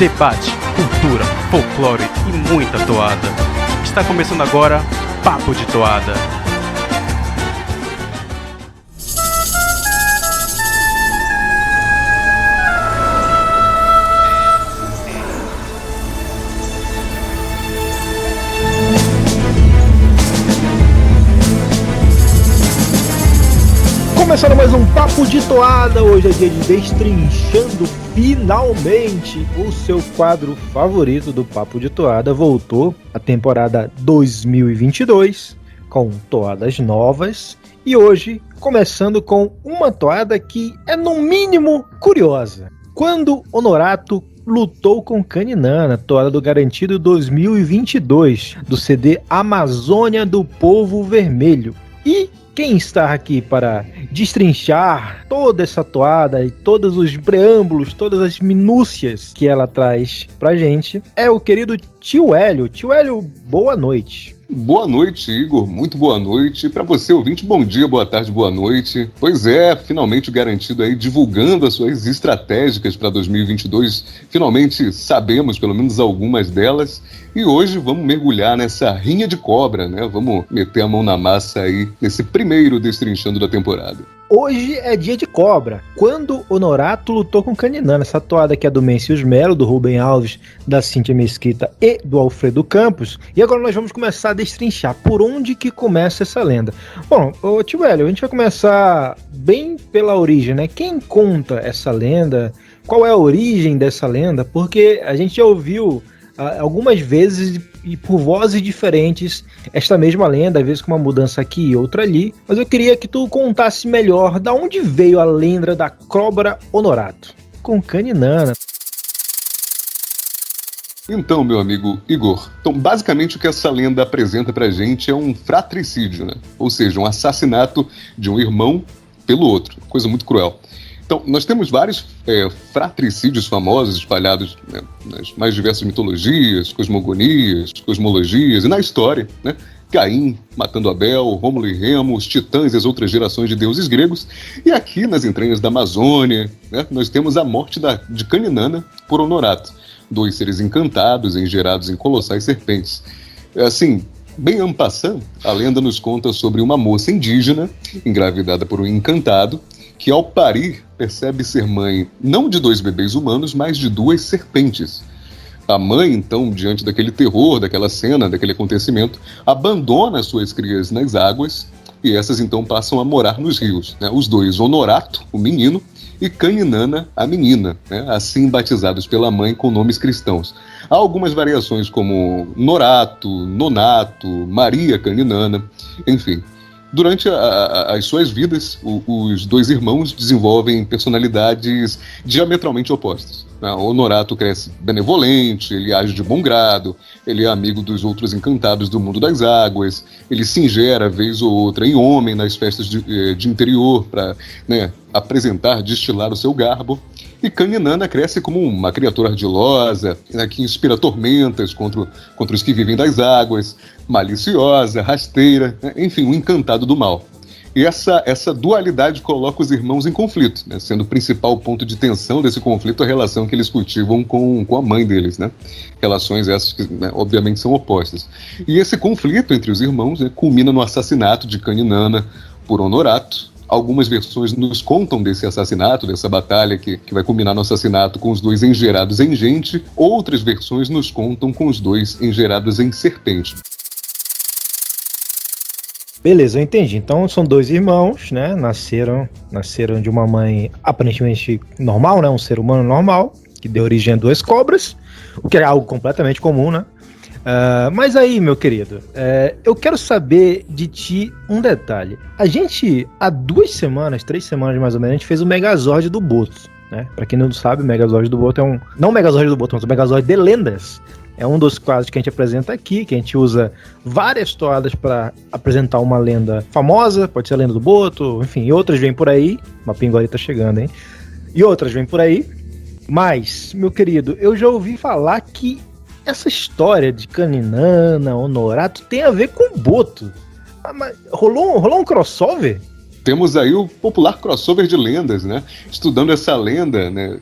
debate, cultura, folclore e muita toada. Está começando agora Papo de Toada. Começando mais um Papo de Toada, hoje é dia de Destrinchando, finalmente o seu quadro favorito do Papo de Toada voltou, a temporada 2022, com toadas novas, e hoje começando com uma toada que é no mínimo curiosa. Quando Honorato lutou com Caninana, toada do Garantido 2022, do CD Amazônia do Povo Vermelho. E quem está aqui para destrinchar toda essa toada e todos os preâmbulos, todas as minúcias que ela traz pra gente é o querido Tio Hélio. Tio Hélio, boa noite. Boa noite, Igor. Muito boa noite. Para você, ouvinte, bom dia, boa tarde, boa noite. Pois é, finalmente o Garantido aí divulgando as suas estratégicas para 2022. Finalmente sabemos pelo menos algumas delas. E hoje vamos mergulhar nessa rinha de cobra, né? Vamos meter a mão na massa aí nesse primeiro Destrinchando da temporada. Hoje é dia de cobra, quando Honorato lutou com Caninana, essa toada que é do Mencius Melo, do Rubem Alves, da Cíntia Mesquita e do Alfredo Campos. E agora nós vamos começar a destrinchar por onde que começa essa lenda. Bom, Tio Hélio, a gente vai começar bem pela origem, né? Quem conta essa lenda? Qual é a origem dessa lenda? Porque a gente já ouviu algumas vezes e por vozes diferentes esta mesma lenda, às vezes com uma mudança aqui e outra ali, mas eu queria que tu contasse melhor da onde veio a lenda da cobra Honorato com Caninana. Então, meu amigo Igor, então basicamente o que essa lenda apresenta pra gente é um fratricídio, né? Ou seja, um assassinato de um irmão pelo outro, coisa muito cruel. Então, nós temos vários fratricídios famosos espalhados, né, nas mais diversas mitologias, cosmologias e na história, né? Caim matando Abel, Rômulo e Remo, os titãs e as outras gerações de deuses gregos. E aqui, nas entranhas da Amazônia, né, nós temos a morte de Caninana por Honorato, dois seres encantados engerados em colossais serpentes. Assim, bem en passant, a lenda nos conta sobre uma moça indígena, engravidada por um encantado, que ao parir percebe ser mãe não de dois bebês humanos, mas de duas serpentes. A mãe, então, diante daquele terror, daquela cena, daquele acontecimento, abandona suas crias nas águas e essas então passam a morar nos rios, né? Os dois, Honorato, o menino, e Caninana, a menina, né? Assim batizados pela mãe com nomes cristãos. Há algumas variações como Norato, Nonato, Maria Caninana, enfim. Durante as suas vidas, os dois irmãos desenvolvem personalidades diametralmente opostas. O Honorato cresce benevolente, ele age de bom grado, ele é amigo dos outros encantados do mundo das águas, ele se ingera, vez ou outra, em homem nas festas de interior para, né, apresentar, destilar o seu garbo. E Caninana cresce como uma criatura ardilosa, né, que inspira tormentas contra os que vivem das águas, maliciosa, rasteira, né, enfim, um encantado do mal. E essa dualidade coloca os irmãos em conflito, né, sendo o principal ponto de tensão desse conflito a relação que eles cultivam com a mãe deles, né? Relações essas que, né, obviamente são opostas. E esse conflito entre os irmãos, né, culmina no assassinato de Caninana por Honorato. Algumas versões nos contam desse assassinato, dessa batalha que vai culminar no assassinato com os dois engerados em gente. Outras versões nos contam com os dois engerados em serpente. Beleza, eu entendi. Então são dois irmãos, né? Nasceram de uma mãe aparentemente normal, né? Um ser humano normal, que deu origem a duas cobras, o que é algo completamente comum, né? Mas aí, meu querido, eu quero saber de ti um detalhe. A gente, há 2 semanas, 3 semanas mais ou menos, a gente fez o Megazord do Boto, né? Pra quem não sabe, o Megazord do Boto é não o Megazord do Boto, mas o Megazord de lendas. É um dos quadros que a gente apresenta aqui, que a gente usa várias toadas para apresentar uma lenda famosa, pode ser a lenda do Boto, enfim, e outras vêm por aí. Uma pinguari tá chegando, hein? E outras vêm por aí. Mas, meu querido, eu já ouvi falar que essa história de Caninana, Honorato tem a ver com o Boto. Mas rolou um crossover? temos aí o popular crossover de lendas, né? Estudando essa lenda, né,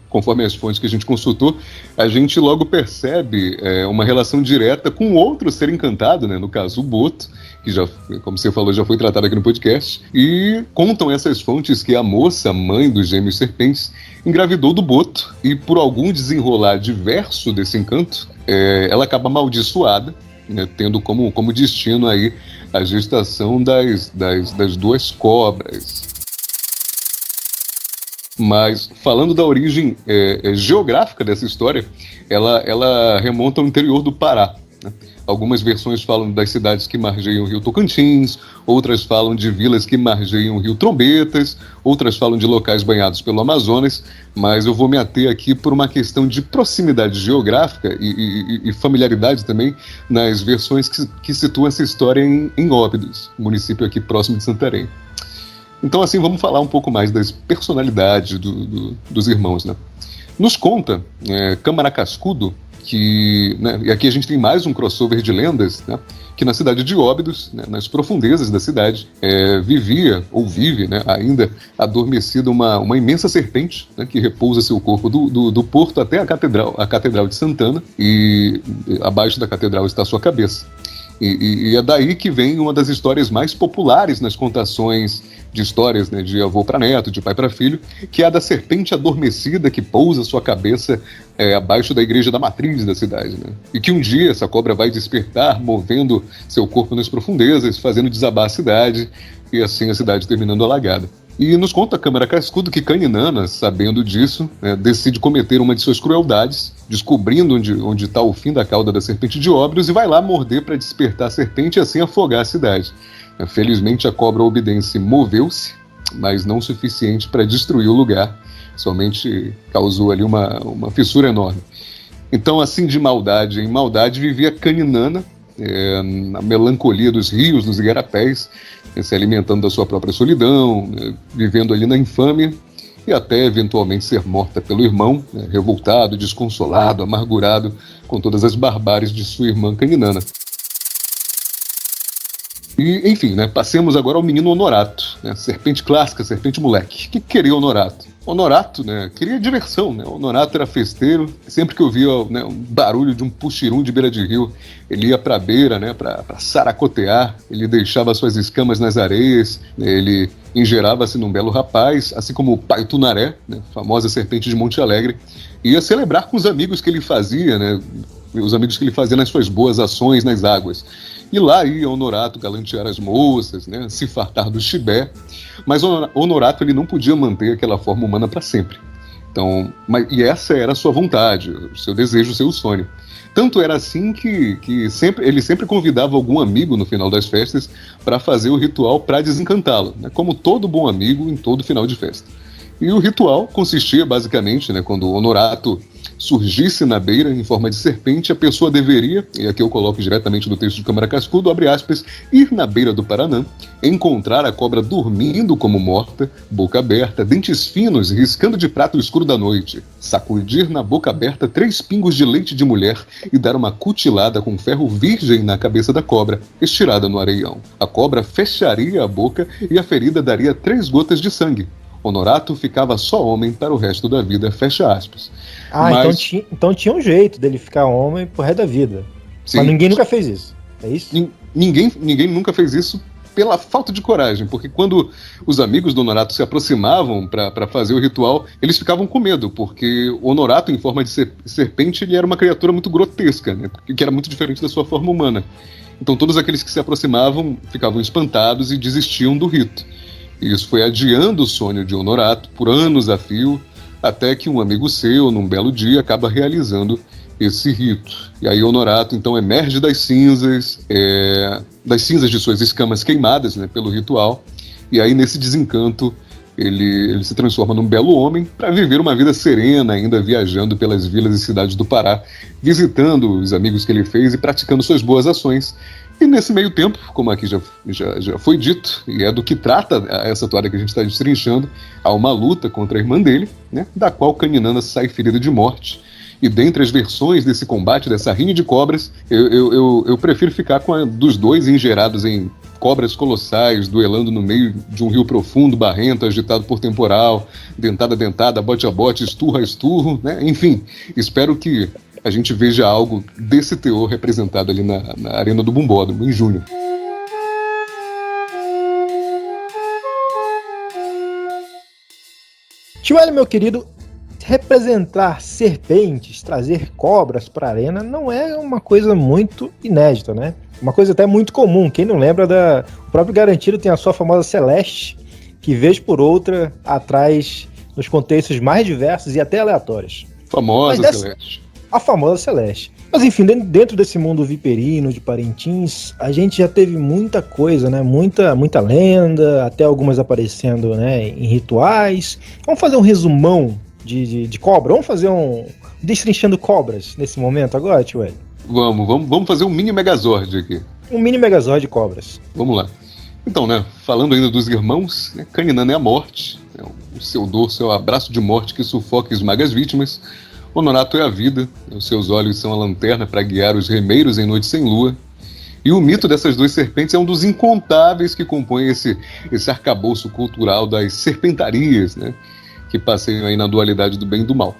conforme as fontes que a gente consultou, a gente logo percebe uma relação direta com outro ser encantado, né? No caso, o Boto, que já, como você falou, já foi tratado aqui no podcast, e contam essas fontes que a moça, mãe dos gêmeos serpentes, engravidou do Boto, e por algum desenrolar diverso desse encanto, ela acaba amaldiçoada, né, tendo como destino aí a gestação das duas cobras. Mas, falando da origem geográfica dessa história, ela remonta ao interior do Pará, né? Algumas versões falam das cidades que margeiam o rio Tocantins, outras falam de vilas que margeiam o rio Trombetas, outras falam de locais banhados pelo Amazonas, mas eu vou me ater aqui por uma questão de proximidade geográfica e familiaridade também nas versões que situam essa história em Óbidos, município aqui próximo de Santarém. Então, assim, vamos falar um pouco mais das personalidades dos irmãos, né? Nos conta Câmara Cascudo, que, né, e aqui a gente tem mais um crossover de lendas, né, que na cidade de Óbidos, né, nas profundezas da cidade, vivia, ou vive, né, ainda adormecida uma imensa serpente, né, que repousa seu corpo do porto até a Catedral de Santana, e abaixo da catedral está a sua cabeça. E é daí que vem uma das histórias mais populares nas contações de histórias, né, de avô para neto, de pai para filho, que é a da serpente adormecida que pousa sua cabeça abaixo da igreja da matriz da cidade, né? E que um dia essa cobra vai despertar, movendo seu corpo nas profundezas, fazendo desabar a cidade, e assim a cidade terminando alagada. E nos conta a Câmara Cascudo que Caninana, sabendo disso, decide cometer uma de suas crueldades, descobrindo onde está o fim da cauda da serpente de Óbidos, e vai lá morder para despertar a serpente e assim afogar a cidade. Felizmente a cobra obidense moveu-se, mas não o suficiente para destruir o lugar, somente causou ali uma fissura enorme. Então, assim, de maldade em maldade, vivia Caninana, na melancolia dos rios, dos igarapés, se alimentando da sua própria solidão, vivendo ali na infâmia, e até eventualmente ser morta pelo irmão, revoltado, desconsolado, amargurado com todas as barbáries de sua irmã Caninana. E, enfim, né, passemos agora ao menino Honorato, né, serpente clássica, serpente moleque. O que queria Honorato? Honorato, né, queria diversão, né? Honorato era festeiro, sempre que ouvia, né, um barulho de um puxirum de beira de rio, ele ia pra beira, né, pra saracotear, ele deixava suas escamas nas areias, né, ele engerava-se num belo rapaz, assim como o pai Tunaré, né, famosa serpente de Monte Alegre, ia celebrar com os amigos que ele fazia, né, os amigos que ele fazia nas suas boas ações nas águas. E lá ia Honorato galantear as moças, né, se fartar do chibé, mas Honorato ele não podia manter aquela forma humana para sempre. Então, e essa era a sua vontade, o seu desejo, o seu sonho. Tanto era assim que ele sempre convidava algum amigo no final das festas para fazer o ritual para desencantá-lo, né, como todo bom amigo em todo final de festa. E o ritual consistia basicamente, né, quando o Honorato surgisse na beira em forma de serpente, a pessoa deveria, e aqui eu coloco diretamente do texto de Câmara Cascudo, abre aspas, ir na beira do Paranã, encontrar a cobra dormindo como morta, boca aberta, dentes finos riscando de prato escuro da noite, sacudir na boca aberta 3 pingos de leite de mulher e dar uma cutilada com ferro virgem na cabeça da cobra, estirada no areião. A cobra fecharia a boca e a ferida daria 3 gotas de sangue. Honorato ficava só homem para o resto da vida, fecha aspas. Mas, então tinha um jeito dele ficar homem pro resto da vida. Sim. Mas ninguém nunca fez isso, é isso? Ninguém nunca fez isso pela falta de coragem, porque quando os amigos do Honorato se aproximavam para fazer o ritual, eles ficavam com medo, porque o Honorato, em forma de serpente, ele era uma criatura muito grotesca, né, que era muito diferente da sua forma humana. Então todos aqueles que se aproximavam ficavam espantados e desistiam do rito. Isso foi adiando o sonho de Honorato por anos a fio, até que um amigo seu, num belo dia, acaba realizando esse rito. E aí Honorato, então, emerge das cinzas de suas escamas queimadas, né, pelo ritual, e aí, nesse desencanto, ele se transforma num belo homem para viver uma vida serena, ainda viajando pelas vilas e cidades do Pará, visitando os amigos que ele fez e praticando suas boas ações. E nesse meio tempo, como aqui já foi dito, e é do que trata essa toada que a gente está destrinchando, há uma luta contra a irmã dele, né, da qual Caninana sai ferida de morte. E dentre as versões desse combate, dessa rinha de cobras, eu prefiro ficar com a dos dois engerados em cobras colossais duelando no meio de um rio profundo, barrento, agitado por temporal, dentada a dentada, bote a bote, esturro a esturro, né? Enfim, espero que a gente veja algo desse teor representado ali na Arena do Bumbódromo, em junho. Tio Hélio, meu querido, representar serpentes, trazer cobras para a arena não é uma coisa muito inédita, né? Uma coisa até muito comum. Quem não lembra o próprio Garantido tem a sua famosa Celeste, que vez por outra atrás nos contextos mais diversos e até aleatórios. Celeste. A famosa Celeste. Mas enfim, dentro desse mundo viperino de Parintins, a gente já teve muita coisa, né? Muita lenda, até algumas aparecendo, né, em rituais. Vamos fazer um resumão de cobra? Vamos fazer um destrinchando cobras nesse momento agora, tio Hélio? Vamos fazer um mini Megazord aqui. Um mini Megazord de cobras. Vamos lá. Então, né, falando ainda dos irmãos, né, Caninano é a morte, né, o seu dorso é o abraço de morte que sufoca e esmaga as vítimas. Honorato é a vida, os seus olhos são a lanterna para guiar os remeiros em noite sem lua. E o mito dessas duas serpentes é um dos incontáveis que compõem esse arcabouço cultural das serpentarias, né, que passeiam aí na dualidade do bem e do mal.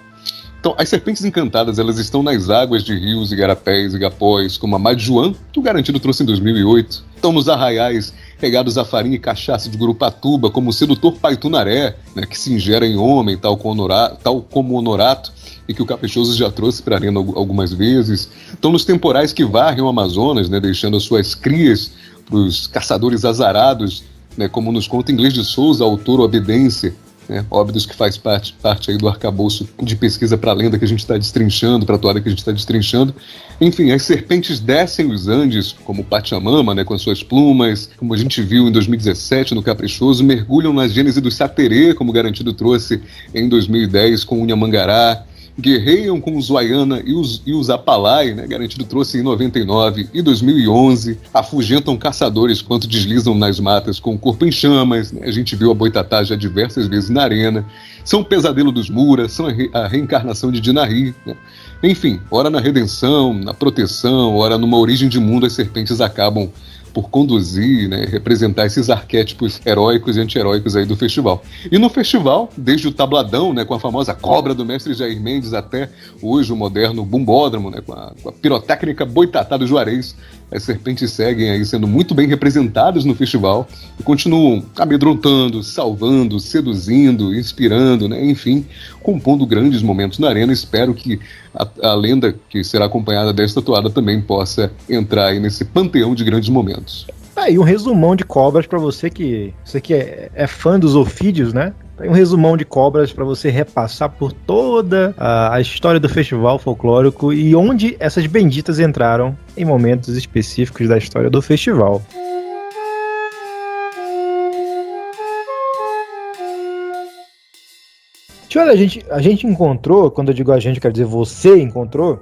Então, as serpentes encantadas, elas estão nas águas de rios, igarapés, igapós, como a Madjuan, que o Garantido trouxe em 2008. Estão nos arraiais regados a farinha e cachaça de Gurupatuba, como o sedutor Paitunaré, né, que se ingera em homem, tal como Honorato, e que o Caprichoso já trouxe para a arena algumas vezes. Estão nos temporais que varrem o Amazonas, né, deixando as suas crias para os caçadores azarados, né, como nos conta Inglês de Souza, autor Obedência, né, Óbidos, que faz parte aí do arcabouço de pesquisa para a lenda que a gente está destrinchando, para a toada que a gente está destrinchando. Enfim, as serpentes descem os Andes, como Pachamama, né, com as suas plumas, como a gente viu em 2017 no Caprichoso, mergulham na gênese do Saterê, como Garantido trouxe em 2010 com Unhamangará, guerreiam com os Wayana e os Apalai, né, Garantido trouxe em 99 e 2011, afugentam caçadores quanto deslizam nas matas com o corpo em chamas, né, a gente viu a Boitatá já diversas vezes na arena, são o pesadelo dos Mura, são a reencarnação de Dinahri, né. Enfim, ora na redenção, na proteção, ora numa origem de mundo, as serpentes acabam por conduzir, né, representar esses arquétipos heróicos e anti-heróicos aí do festival. E no festival, desde o tabladão, né, com a famosa cobra do mestre Jair Mendes, até hoje o moderno bumbódromo, né, com a pirotécnica Boitatá do Juarez, as serpentes seguem aí sendo muito bem representadas no festival e continuam amedrontando, salvando, seduzindo, inspirando, né, enfim, compondo grandes momentos na arena. Espero que a lenda que será acompanhada desta toada também possa entrar aí nesse panteão de grandes momentos. E um resumão de cobras para você que é fã dos ofídeos, né? Tem um resumão de cobras para você repassar por toda a história do festival folclórico e onde essas benditas entraram em momentos específicos da história do festival. Olha, a gente encontrou, quando eu digo a gente, quero dizer você encontrou,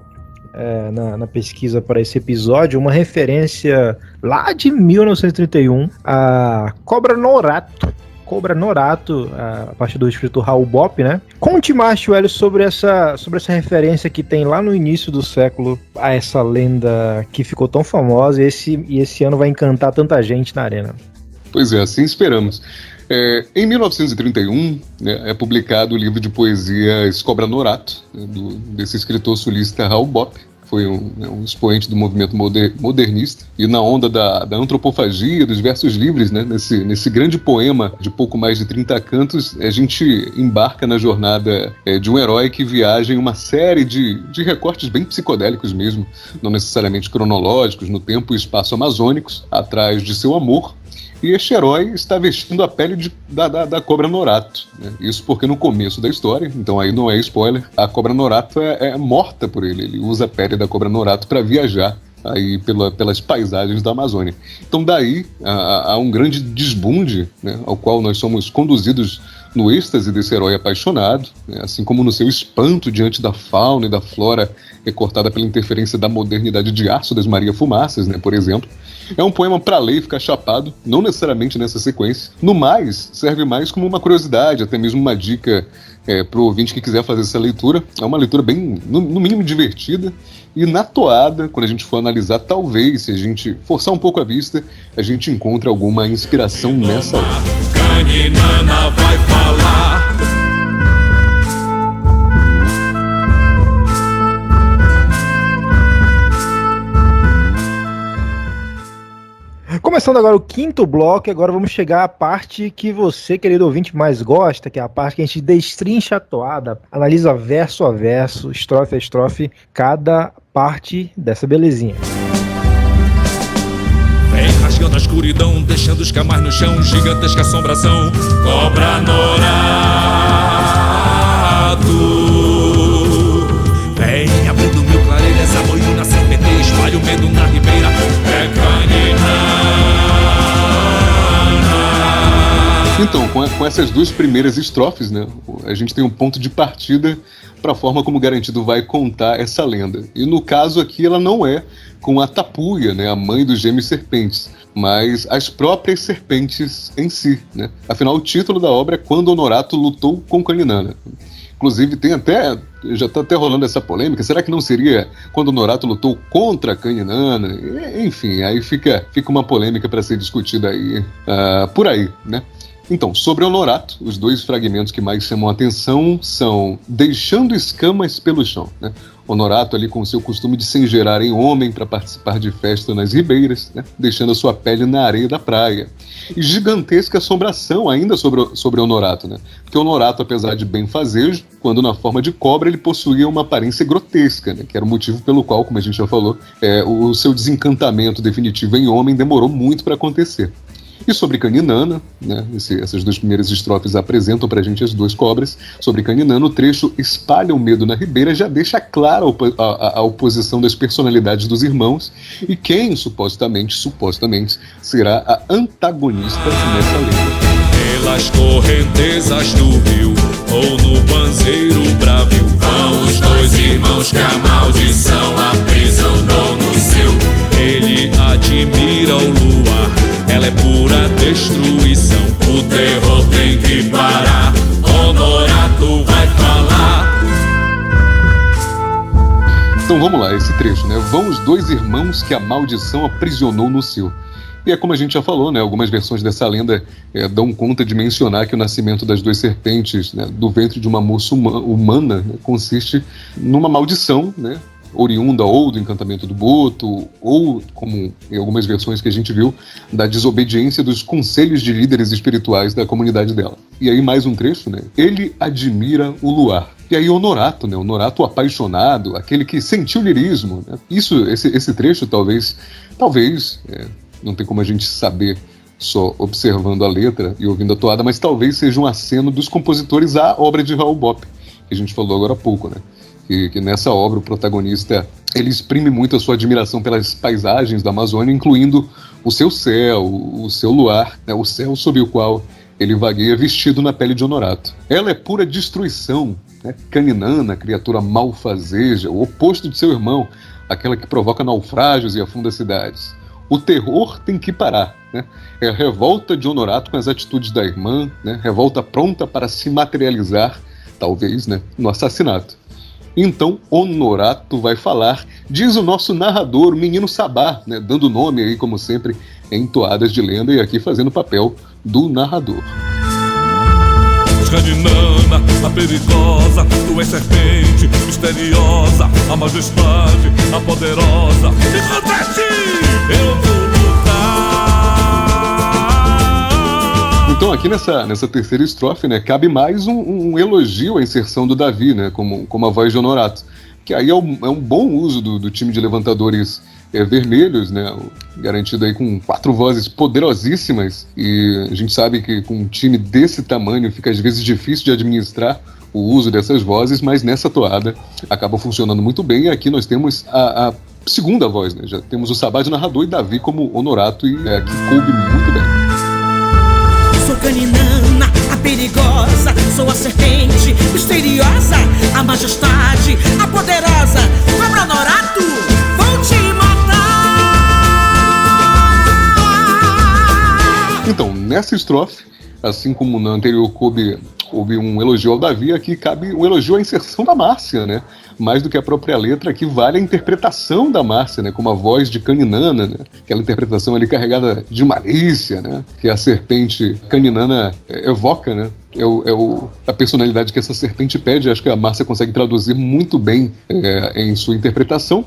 na pesquisa para esse episódio, uma referência lá de 1931, a Cobra Norato, a partir do escritor Raul Bopp, né? Conte mais, tio Hélio, sobre essa referência que tem lá no início do século a essa lenda que ficou tão famosa e esse ano vai encantar tanta gente na arena. Pois é, assim esperamos. Em 1931, né, é publicado o livro de poesias Cobra Norato, né, desse escritor sulista Raul Bopp. Foi um expoente do movimento modernista, e na onda da antropofagia, dos versos livres, né, nesse grande poema de pouco mais de 30 cantos, a gente embarca na jornada de um herói que viaja em uma série de recortes bem psicodélicos mesmo, não necessariamente cronológicos, no tempo e espaço amazônicos, atrás de seu amor. E este herói está vestindo a pele da Cobra Norato, né? Isso porque no começo da história, então aí não é spoiler, a Cobra Norato é morta por ele. Ele usa a pele da Cobra Norato para viajar aí pelas paisagens da Amazônia. Então daí há um grande desbunde, né, ao qual nós somos conduzidos no êxtase desse herói apaixonado, né, assim como no seu espanto diante da fauna e da flora recortada pela interferência da modernidade de Aço das Maria Fumaças, né, por exemplo. É um poema para ler e ficar chapado, não necessariamente nessa sequência. No mais, serve mais como uma curiosidade, até mesmo uma dica para o ouvinte que quiser fazer essa leitura. É uma leitura bem, no mínimo, divertida. E na toada, quando a gente for analisar, talvez, se a gente forçar um pouco a vista, a gente encontre alguma inspiração nessa obra. Caninana vai falar. Começando agora o quinto bloco, agora vamos chegar à parte que você, querido ouvinte, mais gosta, que é a parte que a gente destrincha a toada, analisa verso a verso, estrofe a estrofe, cada parte dessa belezinha. Vem rasgando a escuridão, deixando os camais no chão, gigantesca assombração, cobra norato. Vem abrindo mil clareiras, aboiando na serpenteia, espalha o medo na ribeira, é caninana. Então, com essas duas primeiras estrofes, né, a gente tem um ponto de partida para a forma como Garantido vai contar essa lenda. E no caso aqui ela não é com a Tapuia, né, a mãe dos gêmeos serpentes, mas as próprias serpentes em si, né? Afinal, o título da obra é Quando Honorato Lutou com Caninana. Inclusive tem até, já está até rolando essa polêmica, será que não seria Quando Honorato lutou contra Caninana? Enfim, aí fica uma polêmica para ser discutida aí, por aí, né? Então, sobre Honorato, os dois fragmentos que mais chamam a atenção são Deixando Escamas pelo Chão, né? Honorato ali com o seu costume de se engerar em homem para participar de festa nas ribeiras, né? Deixando a sua pele na areia da praia. E gigantesca assombração ainda sobre Honorato, né? Porque Honorato, apesar de benfazejo, quando na forma de cobra, ele possuía uma aparência grotesca, né? Que era o motivo pelo qual, como a gente já falou, o seu desencantamento definitivo em homem demorou muito para acontecer. E sobre Caninana, né, essas duas primeiras estrofes apresentam pra gente as duas cobras. Sobre Caninana, o trecho Espalha o Medo na Ribeira já deixa clara a oposição das personalidades dos irmãos e quem supostamente será a antagonista nessa lenda. Pelas correntezas do rio ou no banzeiro bravio vão os dois irmãos que a maldição aprisionou no seu. Ele admira o luar, ela é pura destruição. O terror tem que parar, Honorato vai falar. Então vamos lá, esse trecho, né? Vão os dois irmãos que a maldição aprisionou no seu. E é como a gente já falou, né? Algumas versões dessa lenda dão conta de mencionar que o nascimento das duas serpentes, né, do ventre de uma moça humana, né, consiste numa maldição, né? Oriunda ou do encantamento do Boto, ou, como em algumas versões que a gente viu, da desobediência dos conselhos de líderes espirituais da comunidade dela. E aí mais um trecho, né? Ele admira o luar. E aí Honorato, né? Honorato apaixonado, aquele que sentiu lirismo, né? Esse trecho talvez, não tem como a gente saber só observando a letra e ouvindo a toada, mas talvez seja um aceno dos compositores à obra de Raul Bopp, que a gente falou agora há pouco, né? Que nessa obra o protagonista ele exprime muito a sua admiração pelas paisagens da Amazônia, incluindo o seu céu, o seu luar, né, o céu sob o qual ele vagueia vestido na pele de Honorato. Ela é pura destruição, né? Caninana, criatura malfazeja, o oposto de seu irmão, aquela que provoca naufrágios e afunda cidades. O terror tem que parar, né? É a revolta de Honorato com as atitudes da irmã, né? Revolta pronta para se materializar, talvez, né, no assassinato. Então Honorato vai falar, diz o nosso narrador, o menino Sabá, né, dando nome aí, como sempre, em toadas de lenda e aqui fazendo o papel do narrador. Caninana, a perigosa, tu és serpente, misteriosa, a majestade, a poderosa. E contra ti, eu vou lutar. Então aqui nessa terceira estrofe, né, cabe mais um elogio à inserção do Davi, né, como a voz de Honorato, que aí é um bom uso do time de levantadores vermelhos, né, garantido aí com 4 vozes poderosíssimas, e a gente sabe que com um time desse tamanho fica às vezes difícil de administrar o uso dessas vozes, mas nessa toada acaba funcionando muito bem, e aqui nós temos a segunda voz, né, já temos o Sabá de narrador e Davi como Honorato, e que coube muito bem. Sou Caninana, a perigosa, sou a serpente misteriosa, a majestade, a poderosa Cobra Norato, vou te matar. Então, nessa estrofe, assim como na anterior coube um elogio ao Davi, aqui cabe um elogio à inserção da Márcia, né? Mais do que a própria letra, aqui vale a interpretação da Márcia, né? Como a voz de Caninana, né? Aquela interpretação ali carregada de malícia, né? Que a serpente Caninana evoca, né? A personalidade que essa serpente pede. Acho que a Márcia consegue traduzir muito bem em sua interpretação.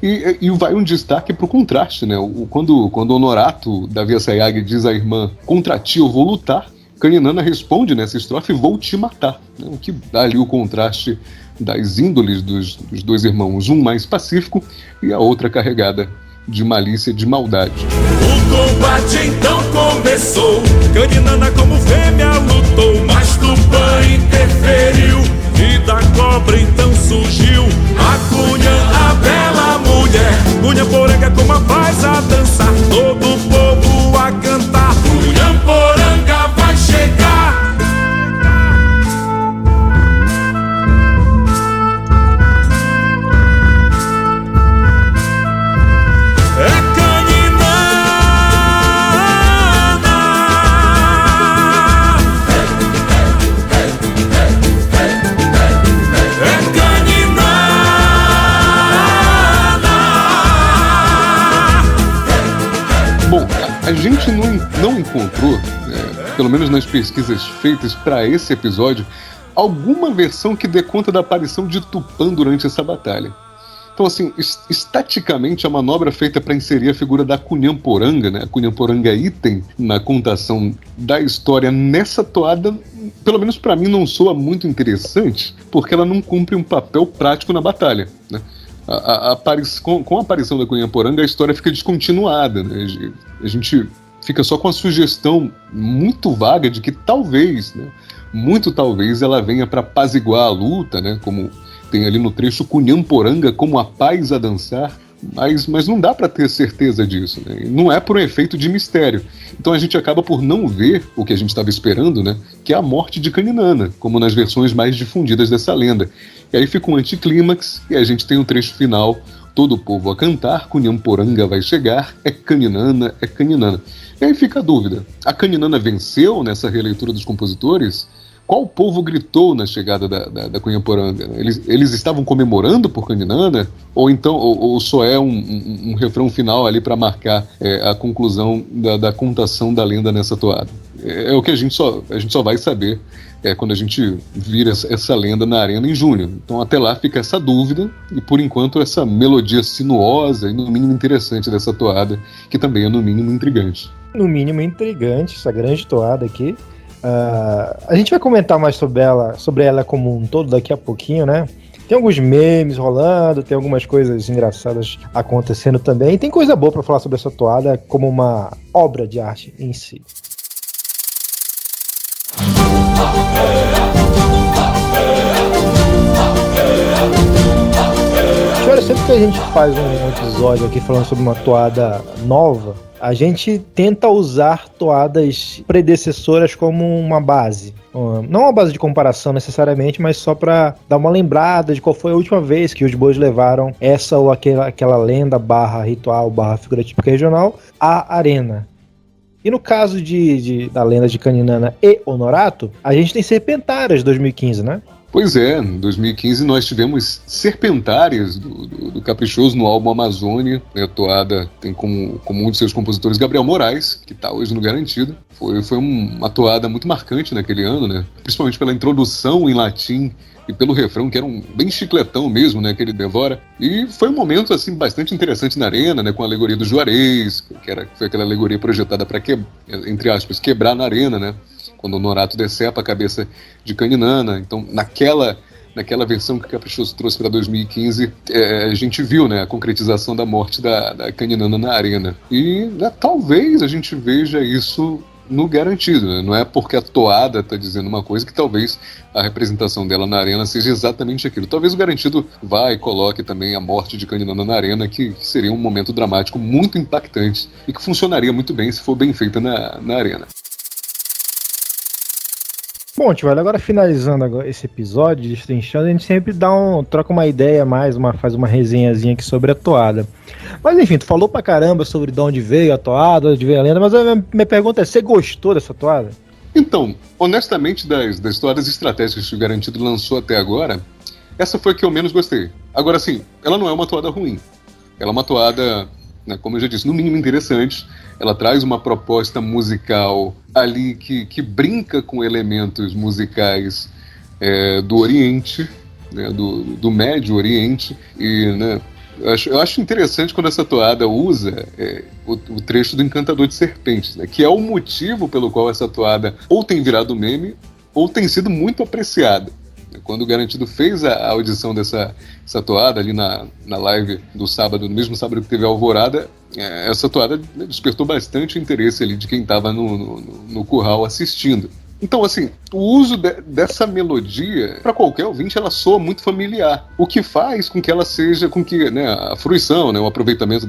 E vai um destaque para o contraste, né? Quando o Honorato, Davi Assayag, diz à irmã: contra ti eu vou lutar, Caninana responde nessa estrofe: vou te matar, né? O que dá ali o contraste das índoles dos dois irmãos, um mais pacífico e a outra carregada de malícia, de maldade. O combate então começou, Caninana como fêmea lutou, mas Tupã interferiu e da cobra então surgiu a Cunhã, a bela mulher. Cunhamporanga como a paz a dançar, todo o povo a cantar. Cunhamporanga vai chegar. A gente não encontrou, pelo menos nas pesquisas feitas para esse episódio, alguma versão que dê conta da aparição de Tupã durante essa batalha. Então, assim, estaticamente, a manobra feita para inserir a figura da Cunhamporanga, né, a Cunhamporanga item na contação da história nessa toada, pelo menos para mim, não soa muito interessante, porque ela não cumpre um papel prático na batalha, né? Com a aparição da Cunhamporanga, a história fica descontinuada, né? A gente fica só com a sugestão muito vaga de que talvez, né, muito talvez, ela venha para apaziguar a luta, né, como tem ali no trecho Cunhamporanga como a paz a dançar, mas não dá para ter certeza disso, né? Não é por um efeito de mistério. Então a gente acaba por não ver o que a gente estava esperando, né, que é a morte de Caninana, como nas versões mais difundidas dessa lenda. E aí fica um anticlímax e a gente tem um trecho final: todo o povo a cantar, Cunhamporanga vai chegar, é Caninana, é Caninana. E aí fica a dúvida: a Caninana venceu nessa releitura dos compositores? Qual povo gritou na chegada da Cunhamporanga? Eles estavam comemorando por Caninana? Ou então ou só é um refrão final ali para marcar a conclusão da contação da lenda nessa toada? É o que a gente só vai saber quando a gente vira essa lenda na arena em junho. Então até lá fica essa dúvida e por enquanto essa melodia sinuosa e no mínimo interessante dessa toada, que também é no mínimo intrigante. No mínimo intrigante, essa grande toada aqui. A gente vai comentar mais sobre ela como um todo daqui a pouquinho, né? Tem alguns memes rolando, tem algumas coisas engraçadas acontecendo também. E tem coisa boa pra falar sobre essa toada como uma obra de arte em si. Olha, sempre que a gente faz um episódio aqui falando sobre uma toada nova, a gente tenta usar toadas predecessoras como uma base. Não uma base de comparação necessariamente, mas só para dar uma lembrada de qual foi a última vez que os bois levaram essa ou aquela lenda barra ritual barra figura típica regional à arena. E no caso da lenda de Caninana e Honorato, a gente tem Serpentárias 2015, né? Pois é, em 2015 nós tivemos Serpentárias do Caprichoso no álbum Amazônia. A toada tem como um de seus compositores Gabriel Moraes, que está hoje no Garantido. Foi uma toada muito marcante naquele ano, né? Principalmente pela introdução em latim e pelo refrão, que era bem chicletão mesmo, né, que ele devora. E foi um momento assim bastante interessante na arena, né, com a alegoria do Juarez, foi aquela alegoria projetada para, entre aspas, quebrar na arena, né? Quando o Honorato decepa a cabeça de Caninana. Então, naquela versão que o Caprichoso trouxe para 2015, a gente viu, né, a concretização da morte da Caninana na arena. E talvez a gente veja isso no Garantido, né? Não é porque a toada está dizendo uma coisa que talvez a representação dela na arena seja exatamente aquilo. Talvez o Garantido vá e coloque também a morte de Caninana na arena, que seria um momento dramático muito impactante e que funcionaria muito bem se for bem feita na arena. Bom, tio, agora finalizando esse episódio, destrinchando, a gente sempre troca uma ideia mais, faz uma resenhazinha aqui sobre a toada. Mas enfim, tu falou pra caramba sobre de onde veio a toada, de onde veio a lenda, mas a minha pergunta é, você gostou dessa toada? Então, honestamente, das toadas estratégicas que o Garantido lançou até agora, essa foi a que eu menos gostei. Agora sim, ela não é uma toada ruim. Ela é uma toada, né, como eu já disse, no mínimo interessante. Ela traz uma proposta musical ali que brinca com elementos musicais do Oriente, né, do Médio Oriente. E, né, eu acho interessante quando essa toada usa o trecho do Encantador de Serpentes, né, que é o motivo pelo qual essa toada ou tem virado meme ou tem sido muito apreciada. Quando o Garantido fez a audição dessa toada ali na live do sábado, no mesmo sábado que teve a Alvorada, essa toada despertou bastante interesse ali de quem estava no curral assistindo. Então, assim, o uso dessa melodia, para qualquer ouvinte, ela soa muito familiar. O que faz com que ela seja, né, a fruição, né, o aproveitamento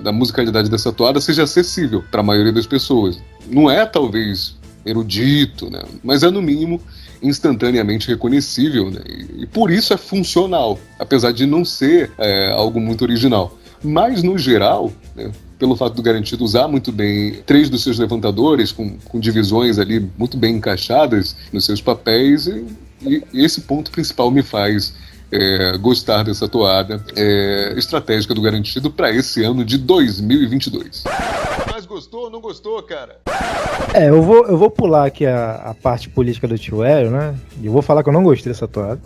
da musicalidade dessa toada seja acessível para a maioria das pessoas. Não é, talvez, erudito, né, mas é, no mínimo, instantaneamente reconhecível, né? E por isso é funcional, apesar de não ser algo muito original. Mas, no geral, né, pelo fato do Garantido usar muito bem 3 dos seus levantadores, com divisões ali muito bem encaixadas nos seus papéis, e esse ponto principal me faz gostar dessa toada estratégica do Garantido para esse ano de 2022. Mas gostou ou não gostou, cara? Eu vou pular aqui a parte política do Tio Hélio, né? E eu vou falar que eu não gostei dessa toada.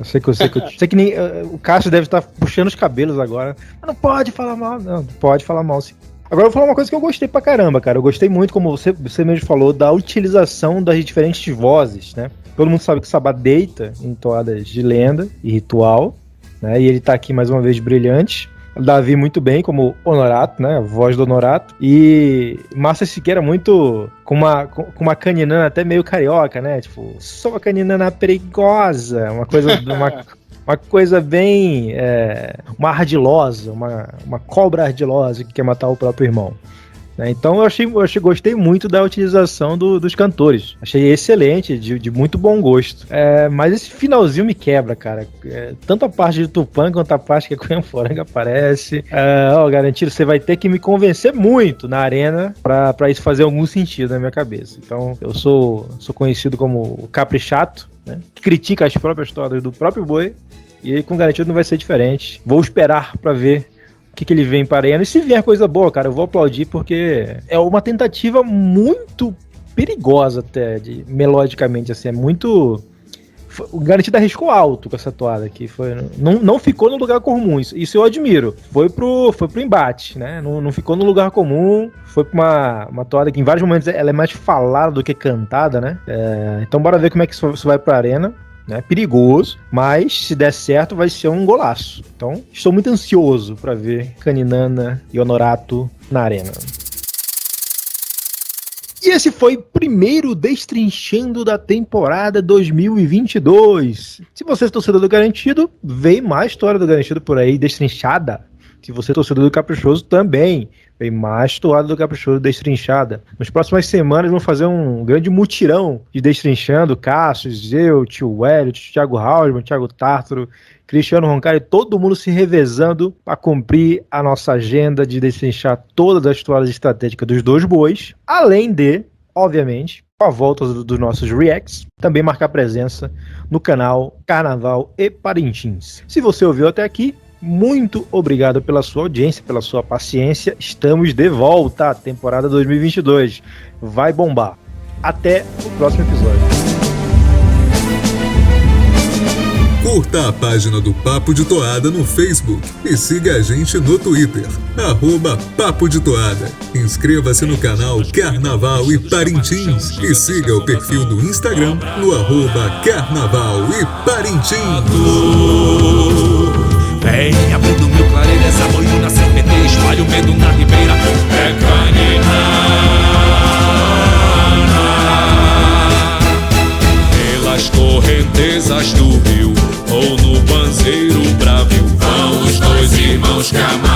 Sei que nem, o Cássio deve estar puxando os cabelos agora. Mas não pode falar mal, não. Pode falar mal, sim. Agora eu vou falar uma coisa que eu gostei pra caramba, cara. Eu gostei muito, como você mesmo falou, da utilização das diferentes vozes, né? Todo mundo sabe que o Sabá deita em toadas de lenda e ritual, né? E ele tá aqui mais uma vez brilhante. Davi muito bem, como Honorato, né? A voz do Honorato. E Márcia Siqueira muito com uma caninana até meio carioca, né? Tipo, sou uma caninana perigosa. Uma coisa bem... uma ardilosa, uma cobra ardilosa que quer matar o próprio irmão. Então eu gostei muito da utilização dos cantores. Achei excelente, de muito bom gosto. Mas esse finalzinho me quebra, cara. Tanto a parte de Tupã quanto a parte que a Cunhaforanga aparece. Garantido, você vai ter que me convencer muito na arena pra isso fazer algum sentido na minha cabeça. Então eu sou conhecido como o caprichato, né, que critica as próprias histórias do próprio boi. E com Garantido não vai ser diferente. Vou esperar pra ver o que ele vem para a arena. E se vier coisa boa, cara, eu vou aplaudir, porque é uma tentativa muito perigosa até, melodicamente, assim, é muito... O Garantido arriscou alto com essa toada aqui, não ficou no lugar comum, isso eu admiro. Foi pro embate, né? Não ficou no lugar comum, foi pra uma toada que em vários momentos ela é mais falada do que cantada, né? Então bora ver como é que isso vai pra arena. É perigoso, mas se der certo vai ser um golaço. Então estou muito ansioso para ver Caninana e Honorato na arena. E esse foi o primeiro Destrinchando da temporada 2022. Se você é torcedor do Garantido, vem mais história do Garantido por aí, destrinchada. Se você é torcedor do Caprichoso, também vem mais toada do Caprichoso destrinchada. Nas próximas semanas vamos fazer um grande mutirão de destrinchando. Cássio, eu, Tio Hélio, Thiago Hausmann, Thiago Tártaro, Cristiano Roncari, todo mundo se revezando para cumprir a nossa agenda de destrinchar todas as toadas estratégicas dos dois bois, além de, obviamente, com a volta dos nossos reacts, também marcar presença no canal Carnaval e Parintins. Se você ouviu até aqui, muito obrigado pela sua audiência, pela sua paciência. Estamos de volta à temporada 2022. Vai bombar. Até o próximo episódio. Curta a página do Papo de Toada no Facebook e siga a gente no Twitter, @Papo de Toada. Inscreva-se no canal Carnaval e Parintins e siga o perfil do Instagram no @Carnaval e Parintins. Vem abrindo meu clareiro, essa boiuna serpenteia, espalha o medo na ribeira. É caninana. Pelas correntezas do rio, ou no banzeiro bravio, vão os dois irmãos que amaram.